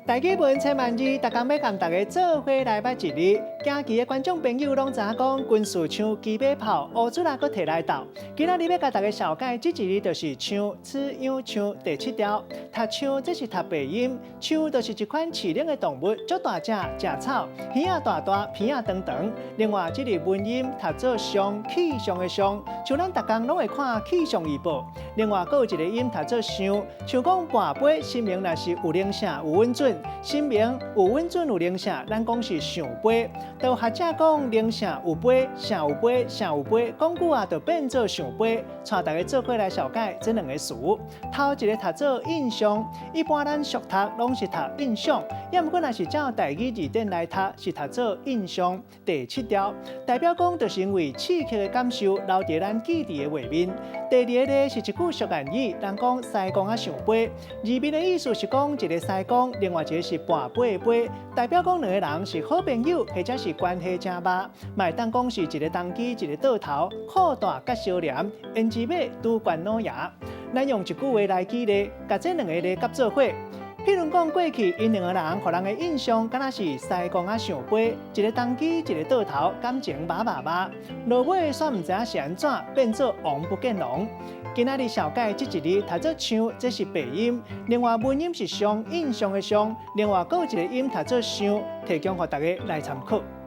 大家文千万字，大家要跟大家做伙来捌一日。京剧的观众朋友拢知影讲，军事唱鸡尾炮，乌子啦搁摕来斗。今仔日要甲大家小解这一日，就是唱此样唱第7条。读唱这是读白音，唱就是一款饲养的动物，足大只，食草，耳仔大大，鼻仔长长。另外，这个文音读做上气象的象，像咱逐工拢会看气象预报。另外，搁有一个音读做象，像讲跋杯心明若是有灵性、有稳准。心明有稳准有灵性，咱讲是上杯。都学者讲灵性有杯，啥有杯，啥有杯，讲句啊，就变做上杯。带大家做伙来小解这两个词。头一个读做印象，一般咱俗读拢是读印象，要毋过若是照台语字典来读，是读做印象。第7条代表讲，就是因为刺激的感受留伫咱记忆的画面。第2个呢是一句俗谚语，人讲西公啊上杯，字面的意思是讲一个西公，另外一个是跋杯的杯，代表讲两个人是好朋友，或者是关系真密。卖当讲是一个当机，一个倒头，扩大甲相连，因之尾拄关老爷。咱用一句话来举例，甲这两个咧夹做伙。譬如讲过去，因两个人互人的印象，敢若是西公啊上杯，一个当机，一个倒头，感情麻。落尾煞唔知影是安怎，变做王不见龙。今仔日小解这一日，读做唱，这是白音；另外文音是上，印象的上；另外还有一个音读做象，提供给大家来参考。